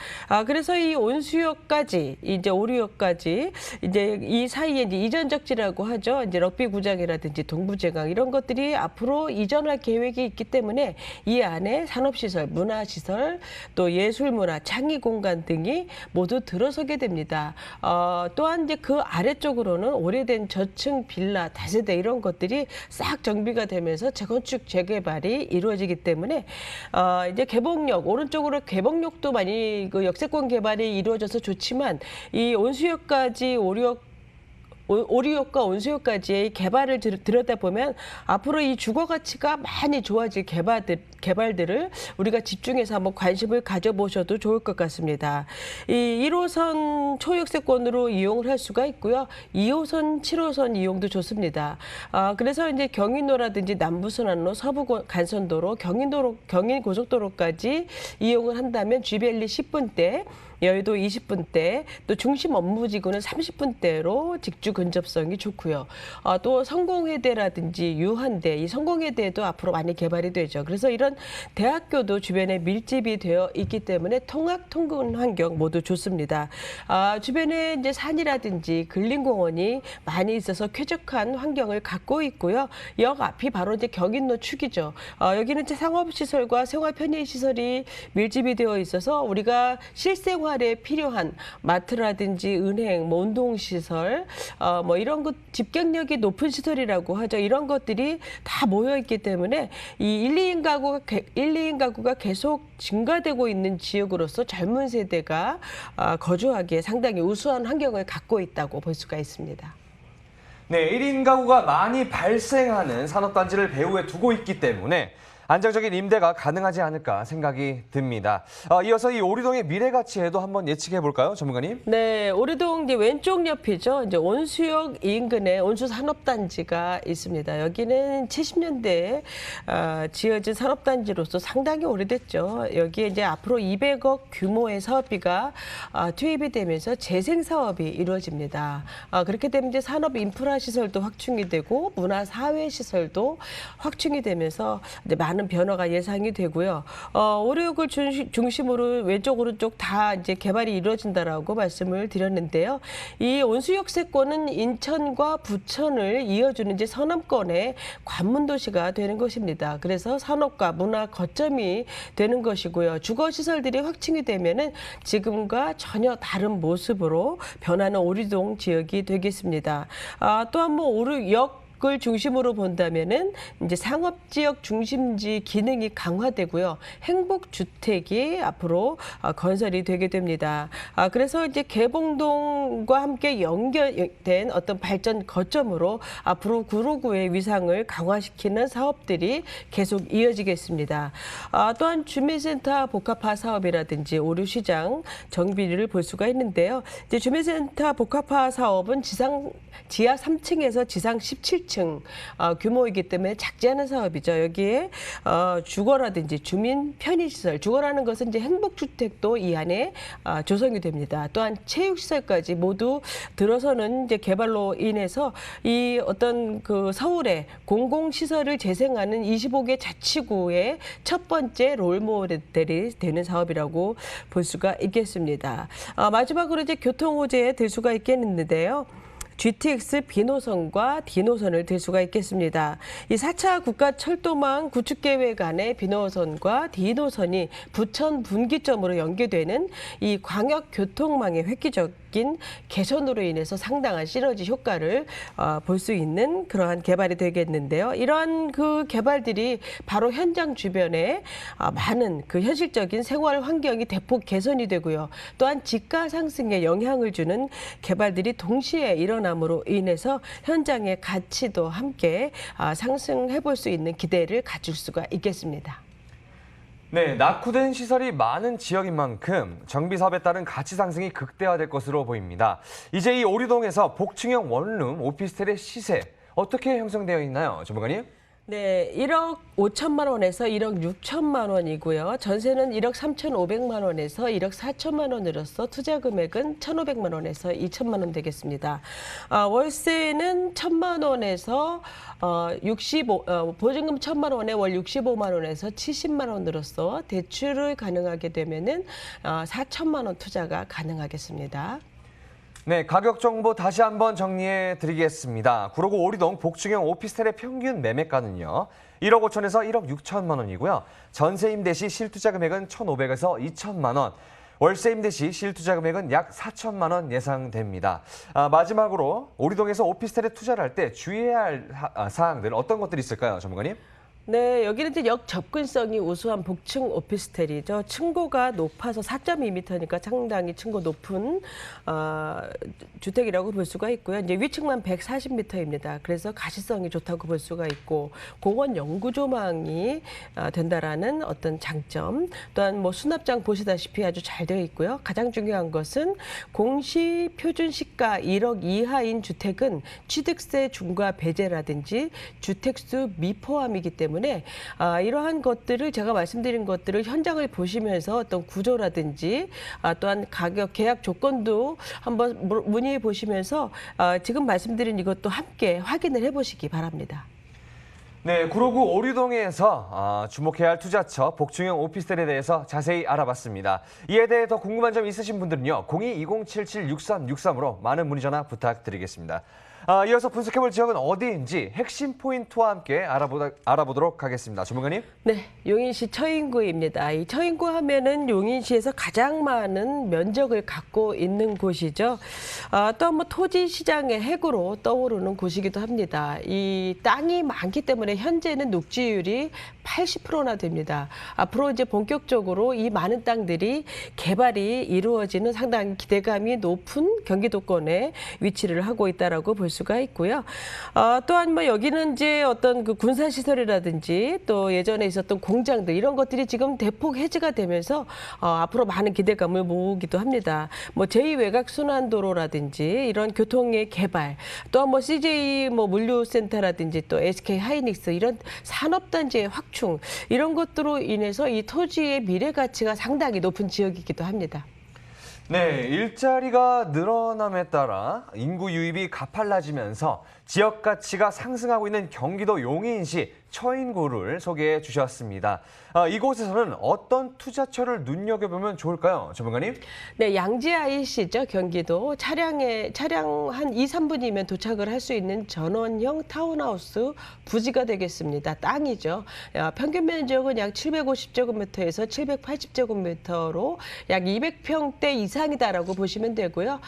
그래서 이 온수역까지 이제 오류역까지 이제 이 사이에 이제 이전적지라고 하죠. 이제 럭비구장이라든지 동부제강 이런 것들이 앞으로 이전할 계획이 있기 때문에 이 안에 산업시설, 문화시설, 또 예술문화, 창의공간 등이 모두 들어서게 됩니다. 또한 이제 그 아래쪽으로는 오래된 저층 빌라, 다세대 이런 것들이 싹 정비가 되면서 재건축, 재개발이 이루어지기 때문에 이제 개봉역, 오른쪽으로 개봉역도 많이 그 역세권 개발이 이루어져서 좋지만 이 온수역까지 오류역과 온수역까지의 개발을 들여다보면 앞으로 이 주거 가치가 많이 좋아질 개발들을 우리가 집중해서 한번 관심을 가져보셔도 좋을 것 같습니다. 이 1호선 초역세권으로 이용을 할 수가 있고요. 2호선, 7호선 이용도 좋습니다. 그래서 이제 경인로라든지 남부순환로, 서부 간선도로, 경인고속도로까지 이용을 한다면 쥐밸리 10분대, 여의도 20분대, 또 중심 업무지구는 30분대로 직주 근접성이 좋고요. 또 성공회대라든지 유한대, 이 성공회대도 앞으로 많이 개발이 되죠. 그래서 이런 대학교도 주변에 밀집이 되어 있기 때문에 통학, 통근 환경 모두 좋습니다. 주변에 이제 산이라든지 근린공원이 많이 있어서 쾌적한 환경을 갖고 있고요. 역 앞이 바로 이제 경인로 축이죠. 여기는 이제 상업시설과 생활 편의시설이 밀집이 되어 있어서 우리가 실생활에 필요한 마트라든지 은행, 뭐 운동시설, 뭐 이런 것 집경력이 높은 시설이라고 하죠. 이런 것들이 다 모여 있기 때문에 이 1, 2인 가구가 계속 증가되고 있는 지역으로서 젊은 세대가 거주하기에 상당히 우수한 환경을 갖고 있다고 볼 수가 있습니다. 네, 1인 가구가 많이 발생하는 산업단지를 배후에 두고 있기 때문에 안정적인 임대가 가능하지 않을까 생각이 듭니다. 이어서 이 오류동의 미래 가치에도 한번 예측해 볼까요, 전문가님? 네, 오류동 이제 왼쪽 옆이죠. 이제 온수역 인근에 온수 산업단지가 있습니다. 여기는 70년대에 지어진 산업단지로서 상당히 오래됐죠. 여기에 이제 앞으로 200억 규모의 사업비가 투입이 되면서 재생 사업이 이루어집니다. 그렇게 되면 이제 산업 인프라 시설도 확충이 되고 문화 사회 시설도 확충이 되면서 이제 많은 변화가 예상이 되고요. 오류역을 중심으로 왼쪽 오른쪽 다 이제 개발이 이루어진다라고 말씀을 드렸는데요. 이 온수역세권은 인천과 부천을 이어주는 이제 서남권의 관문 도시가 되는 것입니다. 그래서 산업과 문화 거점이 되는 것이고요. 주거 시설들이 확충이 되면은 지금과 전혀 다른 모습으로 변하는 오류동 지역이 되겠습니다. 또한 뭐 오류역 을 중심으로 본다면은 이제 상업지역 중심지 기능이 강화되고요. 행복주택이 앞으로 건설이 되게 됩니다. 그래서 이제 개봉동과 함께 연결된 어떤 발전 거점으로 앞으로 구로구의 위상을 강화시키는 사업들이 계속 이어지겠습니다. 또한 주민센터 복합화 사업이라든지 오류시장 정비를 볼 수가 있는데요. 이제 주민센터 복합화 사업은 지하 3층에서 지상 17층 규모이기 때문에 작지 않은 사업이죠. 여기에 주거라든지 주민 편의시설, 주거라는 것은 이제 행복주택도 이 안에 조성이 됩니다. 또한 체육시설까지 모두 들어서는 이제 개발로 인해서 이 어떤 그 서울의 공공시설을 재생하는 25개 자치구의 첫 번째 롤모델이 되는 사업이라고 볼 수가 있겠습니다. 마지막으로 이제 교통호재에 들 수가 있겠는데요. GTX B노선과 D노선을 들 수가 있겠습니다. 이 4차 국가철도망 구축 계획 안에 B노선과 D노선이 부천 분기점으로 연계되는 이 광역교통망의 획기적인 개선으로 인해서 상당한 시너지 효과를 볼 수 있는 그러한 개발이 되겠는데요. 이러한 그 개발들이 바로 현장 주변에 많은 그 현실적인 생활 환경이 대폭 개선이 되고요. 또한 집가 상승에 영향을 주는 개발들이 동시에 일어남으로 인해서 현장의 가치도 함께 상승해 볼 수 있는 기대를 가질 수가 있겠습니다. 네, 낙후된 시설이 많은 지역인 만큼 정비 사업에 따른 가치 상승이 극대화될 것으로 보입니다. 이제 이 오리동에서 복층형 원룸 오피스텔의 시세 어떻게 형성되어 있나요, 전문가님? 네, 1억 5천만 원에서 1억 6천만 원이고요. 전세는 1억 3,500만 원에서 1억 4천만 원으로서 투자 금액은 1,500만 원에서 2천만 원 되겠습니다. 월세는 1,000만 원에서 보증금 1,000만 원에 월 65만 원에서 70만 원으로서 대출을 가능하게 되면은 4천만 원 투자가 가능하겠습니다. 네, 가격 정보 다시 한번 정리해 드리겠습니다. 구로구 오리동 복층형 오피스텔의 평균 매매가는요. 1억 5천에서 1억 6천만 원이고요. 전세 임대 시 실투자 금액은 1,500에서 2천만 원. 월세 임대 시 실투자 금액은 약 4천만 원 예상됩니다. 마지막으로 오리동에서 오피스텔에 투자를 할 때 주의해야 할 사항들 어떤 것들이 있을까요, 전문가님? 네, 여기는 이제 역 접근성이 우수한 복층 오피스텔이죠. 층고가 높아서 4.2m니까 상당히 층고 높은 주택이라고 볼 수가 있고요. 이제 위층만 140m입니다. 그래서 가시성이 좋다고 볼 수가 있고 공원 영구 조망이 된다라는 어떤 장점. 또한 뭐 수납장 보시다시피 아주 잘 되어 있고요. 가장 중요한 것은 공시 표준 시가 1억 이하인 주택은 취득세 중과 배제라든지 주택수 미포함이기 때문에 이러한 것들을 제가 말씀드린 것들을 현장을 보시면서 어떤 구조라든지 또한 가격 계약 조건도 한번 문의해 보시면서 지금 말씀드린 이것도 함께 확인을 해보시기 바랍니다. 네, 구로구 오리동에서 주목해야 할 투자처 복층형 오피스텔에 대해서 자세히 알아봤습니다. 이에 대해 더 궁금한 점 있으신 분들은요. 02-2077-6363으로 많은 문의 전화 부탁드리겠습니다. 이어서 분석해볼 지역은 어디인지 핵심 포인트와 함께 알아보도록 하겠습니다. 전문가님? 네, 용인시 처인구입니다. 이 처인구 하면은 용인시에서 가장 많은 면적을 갖고 있는 곳이죠. 또 뭐 토지 시장의 핵으로 떠오르는 곳이기도 합니다. 이 땅이 많기 때문에 현재는 녹지율이 80%나 됩니다. 앞으로 이제 본격적으로 이 많은 땅들이 개발이 이루어지는 상당히 기대감이 높은 경기도권에 위치를 하고 있다라고 볼 수가 있고요. 또한 뭐 여기는 이제 어떤 그 군사 시설이라든지 또 예전에 있었던 공장들 이런 것들이 지금 대폭 해지가 되면서 앞으로 많은 기대감을 모으기도 합니다. 뭐 제2외곽 순환도로라든지 이런 교통의 개발, 또한 뭐 CJ 뭐 물류센터라든지 또 SK 하이닉스 이런 산업단지의 확충 이런 것들로 인해서 이 토지의 미래 가치가 상당히 높은 지역이기도 합니다. 네, 일자리가 늘어남에 따라 인구 유입이 가팔라지면서 지역 가치가 상승하고 있는 경기도 용인시 처인구를 소개해 주셨습니다. 이곳에서는 어떤 투자처를 눈여겨보면 좋을까요, 전문가님? 네, 양지 IC죠, 경기도. 차량 한 2, 3분이면 도착을 할 수 있는 전원형 타운하우스 부지가 되겠습니다. 땅이죠. 평균 면적은 약 750제곱미터에서 780제곱미터로 약 200평대 이상이다라고 보시면 되고요.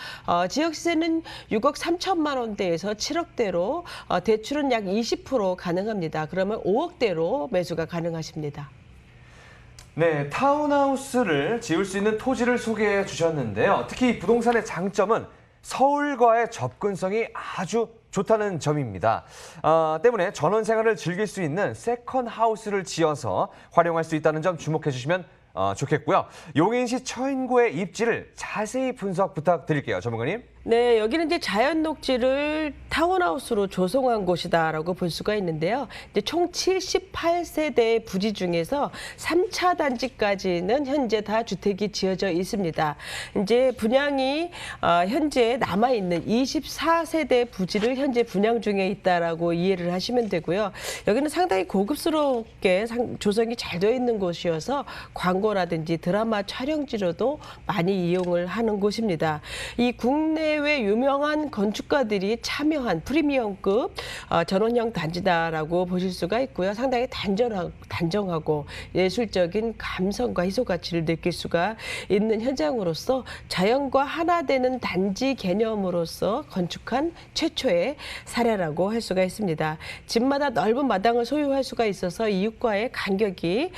지역 시세는 6억 3천만 원대에서 7억대로 대출은 약 20% 가능합니다. 그러면 5억대로 매수가 가능하십니다. 네, 타운하우스를 지을 수 있는 토지를 소개해 주셨는데요. 특히 부동산의 장점은 서울과의 접근성이 아주 좋다는 점입니다. 때문에 전원 생활을 즐길 수 있는 세컨하우스를 지어서 활용할 수 있다는 점 주목해 주시면 좋겠고요. 용인시 처인구의 입지를 자세히 분석 부탁드릴게요, 전문가님. 네, 여기는 이제 자연 녹지를 타운하우스로 조성한 곳이다라고 볼 수가 있는데요. 이제 총 78세대 부지 중에서 3차 단지까지는 현재 다 주택이 지어져 있습니다. 이제 분양이 현재 남아 있는 24세대 부지를 현재 분양 중에 있다라고 이해를 하시면 되고요. 여기는 상당히 고급스럽게 조성이 잘 되어 있는 곳이어서 광고라든지 드라마 촬영지로도 많이 이용을 하는 곳입니다. 이 국내 국내외 유명한 건축가들이 참여한 프리미엄급 전원형 단지다라고 보실 수가 있고요. 상당히 단정하고 예술적인 감성과 희소 가치를 느낄 수가 있는 현장으로서 자연과 하나 되는 단지 개념으로서 건축한 최초의 사례라고 할 수가 있습니다. 집마다 넓은 마당을 소유할 수가 있어서 이웃과의 간격이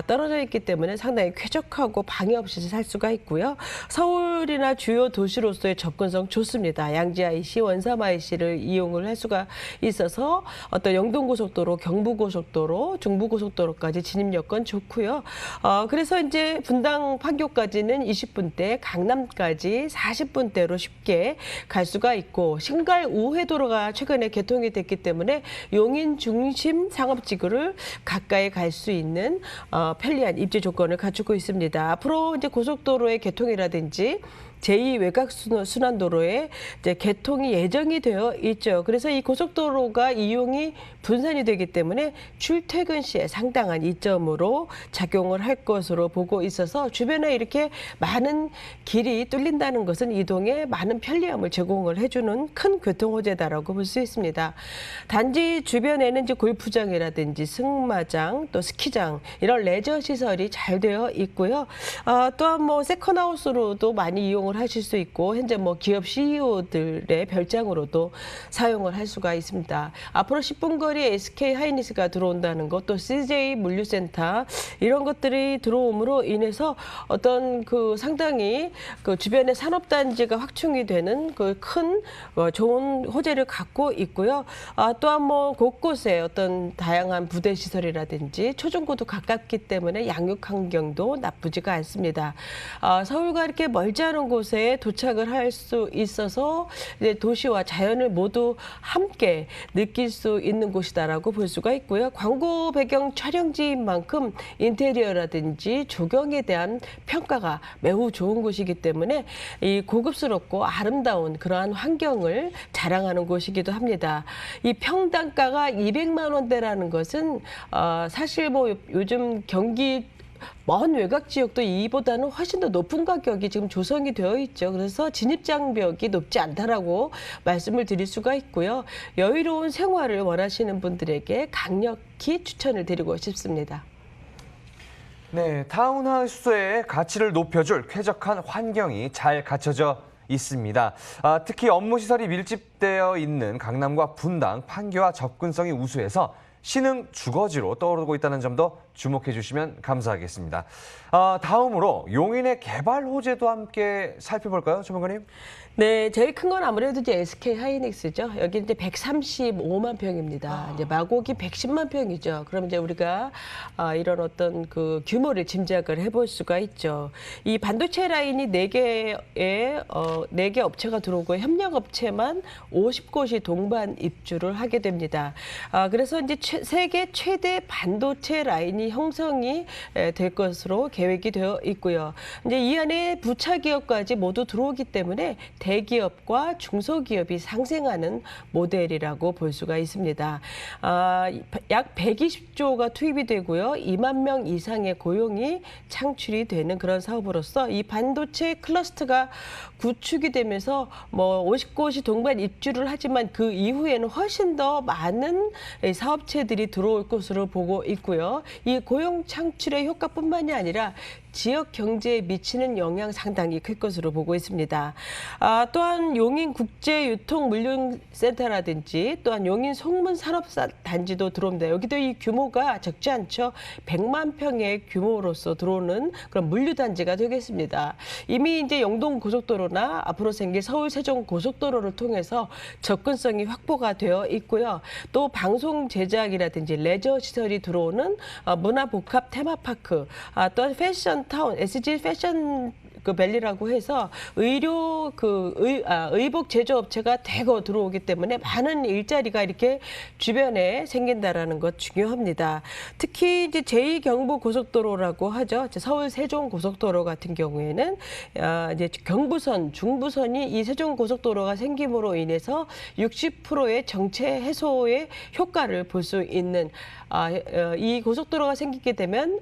떨어져 있기 때문에 상당히 쾌적하고 방해 없이 살 수가 있고요. 서울이나 주요 도시로서의 접근성 좋습니다. 양지 IC, 원삼 IC를 이용을 할 수가 있어서 어떤 영동고속도로, 경부고속도로, 중부고속도로까지 진입 여건 좋고요. 그래서 이제 분당 판교까지는 20분대, 강남까지 40분대로 쉽게 갈 수가 있고 신갈 우회도로가 최근에 개통이 됐기 때문에 용인 중심 상업지구를 가까이 갈 수 있는 편리한 입지 조건을 갖추고 있습니다. 앞으로 이제 고속도로의 개통이라든지 제2 외곽순환도로에 이제 개통이 예정이 되어 있죠. 그래서 이 고속도로가 이용이 분산이 되기 때문에 출퇴근 시에 상당한 이점으로 작용을 할 것으로 보고 있어서 주변에 이렇게 많은 길이 뚫린다는 것은 이동에 많은 편리함을 제공을 해주는 큰 교통 호재다라고 볼 수 있습니다. 단지 주변에는 이제 골프장이라든지 승마장, 또 스키장 이런 레저 시설이 잘 되어 있고요. 또한 뭐 세컨하우스로도 많이 이용을 하실 수 있고 현재 뭐 기업 CEO들의 별장으로도 사용을 할 수가 있습니다. 앞으로 10분 거리에 SK 하이닉스가 들어온다는 것, 또 CJ 물류센터 이런 것들이 들어옴으로 인해서 어떤 그 상당히 그 주변의 산업단지가 확충이 되는 그 큰 좋은 호재를 갖고 있고요. 또한 뭐 곳곳에 어떤 다양한 부대 시설이라든지 초중고도 가깝기 때문에 양육 환경도 나쁘지가 않습니다. 서울과 이렇게 멀지 않은 곳에 도착을 할 수 있어서 이제 도시와 자연을 모두 함께 느낄 수 있는 곳이다라고 볼 수가 있고요. 광고 배경 촬영지인 만큼 인테리어라든지 조경에 대한 평가가 매우 좋은 곳이기 때문에 이 고급스럽고 아름다운 그러한 환경을 자랑하는 곳이기도 합니다. 이 평당가가 200만 원대라는 것은 사실 뭐 요즘 경기 먼 외곽 지역도 이보다는 훨씬 더 높은 가격이 지금 조성이 되어 있죠. 그래서 진입장벽이 높지 않다라고 말씀을 드릴 수가 있고요. 여유로운 생활을 원하시는 분들에게 강력히 추천을 드리고 싶습니다. 네, 타운하우스의 가치를 높여줄 쾌적한 환경이 잘 갖춰져 있습니다. 특히 업무 시설이 밀집되어 있는 강남과 분당, 판교와 접근성이 우수해서 신흥 주거지로 떠오르고 있다는 점도 주목해 주시면 감사하겠습니다. 다음으로 용인의 개발 호재도 함께 살펴볼까요, 전문가님? 네, 제일 큰 건 아무래도 이제 SK 하이닉스죠. 여기 이제 135만 평입니다. 이제 마곡이 110만 평이죠. 그럼 이제 우리가 이런 어떤 그 규모를 짐작을 해볼 수가 있죠. 이 반도체 라인이 4개 업체가 들어오고 협력업체만 50곳이 동반 입주를 하게 됩니다. 그래서 이제 세계 최대 반도체 라인이 형성이 될 것으로 계획이 되어 있고요. 이제 이 안에 부차 기업까지 모두 들어오기 때문에 대기업과 중소기업이 상생하는 모델이라고 볼 수가 있습니다. 약 120조가 투입이 되고요. 2만 명 이상의 고용이 창출이 되는 그런 사업으로서 이 반도체 클러스터가 구축이 되면서 뭐 50곳이 동반 입주를 하지만 그 이후에는 훨씬 더 많은 사업체들이 들어올 것으로 보고 있고요. 이 고용 창출의 효과뿐만이 아니라 지역 경제에 미치는 영향 상당히 클 것으로 보고 있습니다. 또한 용인 국제유통물류센터라든지 또한 용인 송문산업단지도 들어옵니다. 여기도 이 규모가 적지 않죠. 100만 평의 규모로서 들어오는 그런 물류단지가 되겠습니다. 이미 이제 영동 고속도로나 앞으로 생길 서울 세종 고속도로를 통해서 접근성이 확보가 되어 있고요. 또 방송 제작이라든지 레저 시설이 들어오는 문화복합 테마파크, 또한 패션 타운, SG 패션 그 밸리라고 해서 의복 제조업체가 대거 들어오기 때문에 많은 일자리가 이렇게 주변에 생긴다라는 것 중요합니다. 특히 이제 제2경부 고속도로라고 하죠. 서울 세종 고속도로 같은 경우에는 이제 경부선, 중부선이 이 세종 고속도로가 생김으로 인해서 60%의 정체 해소의 효과를 볼 수 있는 이 고속도로가 생기게 되면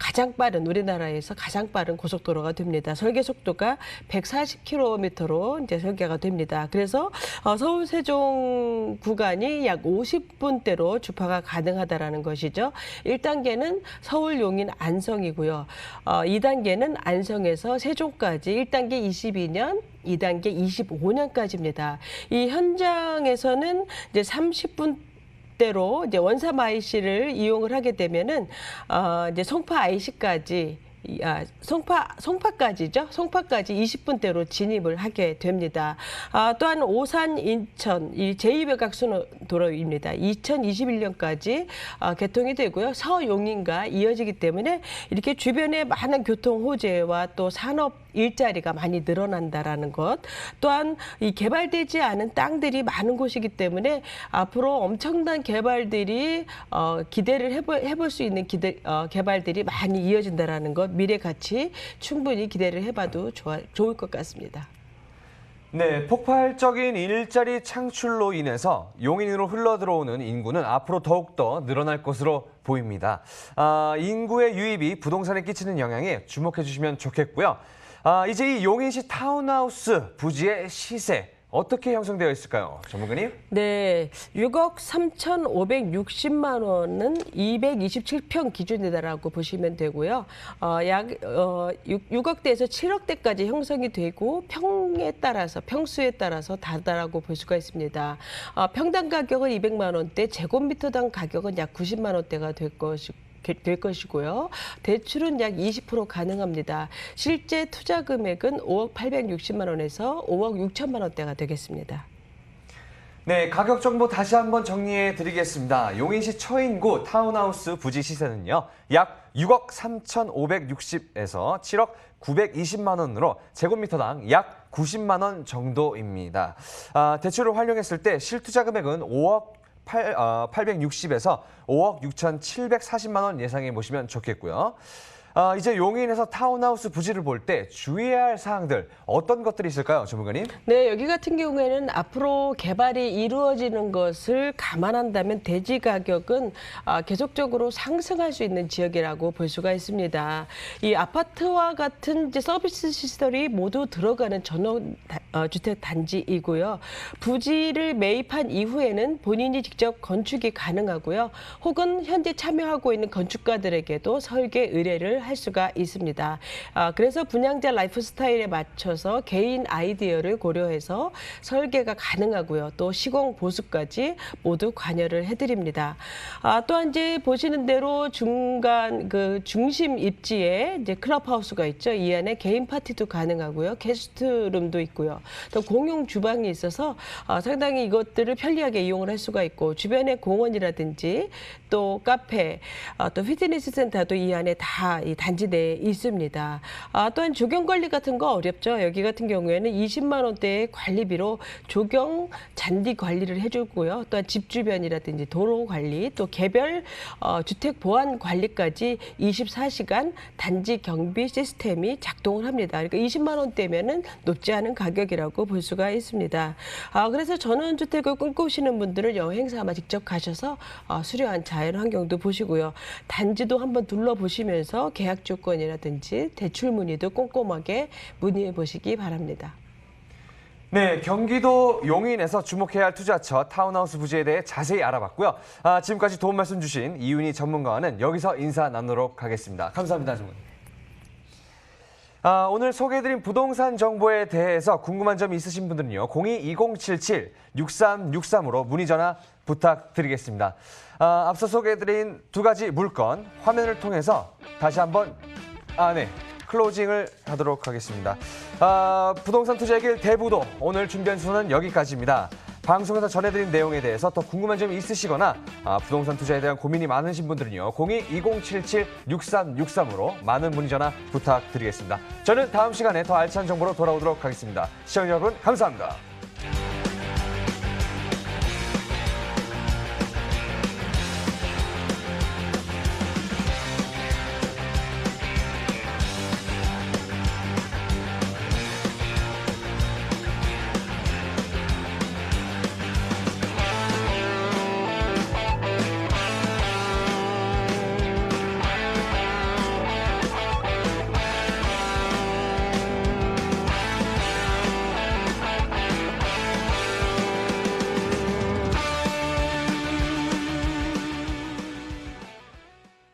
가장 빠른 우리나라에서 가장 빠른 고속도로가 됩니다. 설계 속도가 140km로 이제 설계가 됩니다. 그래서 서울 세종 구간이 약 50분대로 주파가 가능하다라는 것이죠. 1단계는 서울 용인 안성이고요. 2단계는 안성에서 세종까지 1단계 22년, 2단계 25년까지입니다. 이 현장에서는 이제 30분대로 이제 원삼 IC를 이용을 하게 되면은 이제 송파 IC까지 송파까지죠. 송파까지 20분대로 진입을 하게 됩니다. 또한 오산 인천 이 제2외곽순도로입니다. 2021년까지 개통이 되고요. 서용인과 이어지기 때문에 이렇게 주변에 많은 교통 호재와 또 산업 일자리가 많이 늘어난다라는 것. 또한 이 개발되지 않은 땅들이 많은 곳이기 때문에 앞으로 엄청난 개발들이 기대를 해볼 수 있는 개발들이 많이 이어진다라는 것. 미래 가치 충분히 기대를 해봐도 좋을 것 같습니다. 네, 폭발적인 일자리 창출로 인해서 용인으로 흘러들어오는 인구는 앞으로 더욱더 늘어날 것으로 보입니다. 인구의 유입이 부동산에 끼치는 영향에 주목해 주시면 좋겠고요. 이제 이 용인시 타운하우스 부지의 시세 어떻게 형성되어 있을까요? 전문가님? 네, 6억 3,560만 원은 227평 기준이다라고 보시면 되고요. 약 6억대에서 7억대까지 형성이 되고 평수에 따라서 다르다라고 볼 수가 있습니다. 평당 가격은 200만 원대, 제곱미터당 가격은 약 90만 원대가 될 것이고요. 대출은 약 20% 가능합니다. 실제 투자 금액은 5억 860만 원에서 5억 6천만 원대가 되겠습니다. 네, 가격 정보 다시 한번 정리해 드리겠습니다. 용인시 처인구 타운하우스 부지 시세는요. 약 6억 3,560에서 7억 920만 원으로 제곱미터당 약 90만 원 정도입니다. 대출을 활용했을 때 실투자 금액은 5억 860에서 5억 6,740만 원 예상해 보시면 좋겠고요. 이제 용인에서 타운하우스 부지를 볼 때 주의해야 할 사항들 어떤 것들이 있을까요, 전문가님? 네, 여기 같은 경우에는 앞으로 개발이 이루어지는 것을 감안한다면 대지 가격은 계속적으로 상승할 수 있는 지역이라고 볼 수가 있습니다. 이 아파트와 같은 이제 서비스 시설이 모두 들어가는 전원주택 단지이고요. 부지를 매입한 이후에는 본인이 직접 건축이 가능하고요. 혹은 현재 참여하고 있는 건축가들에게도 설계 의뢰를 할 수가 있습니다. 그래서 분양자 라이프 스타일에 맞춰서 개인 아이디어를 고려해서 설계가 가능하고요. 또 시공 보수까지 모두 관여를 해드립니다. 또한 이제 보시는 대로 중간 중심 입지에 이제 클럽하우스가 있죠. 이 안에 개인 파티도 가능하고요. 게스트룸도 있고요. 또 공용 주방이 있어서 상당히 이것들을 편리하게 이용을 할 수가 있고 주변에 공원이라든지 또 카페, 또 피트니스 센터도 이 안에 다 이 단지 내에 있습니다. 또한 조경 관리 같은 거 어렵죠. 여기 같은 경우에는 20만 원대의 관리비로 조경 잔디 관리를 해주고요. 또한 집 주변이라든지 도로 관리, 또 개별 주택 보안 관리까지 24시간 단지 경비 시스템이 작동을 합니다. 그러니까 20만 원대면은 높지 않은 가격이라고 볼 수가 있습니다. 그래서 전원주택을 꿈꾸시는 분들은 여행사 아마 직접 가셔서 수려한 자연 환경도 보시고요. 단지도 한번 둘러보시면서 계약 조건이라든지 대출 문의도 꼼꼼하게 문의해 보시기 바랍니다. 네, 경기도 용인에서 주목해야 할 투자처 타운하우스 부지에 대해 자세히 알아봤고요. 지금까지 도움 말씀 주신 이윤희 전문가와는 여기서 인사 나누도록 하겠습니다. 감사합니다, 전문가. 오늘 소개해드린 부동산 정보에 대해서 궁금한 점이 있으신 분들은요. 02-2077-6363으로 문의 전화 부탁드리겠습니다. 앞서 소개해드린 두 가지 물건 화면을 통해서 다시 한번 클로징을 하도록 하겠습니다. 부동산 투자의 길 대부도 오늘 준비한 순서는 여기까지입니다. 방송에서 전해드린 내용에 대해서 더 궁금한 점이 있으시거나 부동산 투자에 대한 고민이 많으신 분들은요. 02-2077-6363으로 많은 문의 전화 부탁드리겠습니다. 저는 다음 시간에 더 알찬 정보로 돌아오도록 하겠습니다. 시청자 여러분 감사합니다.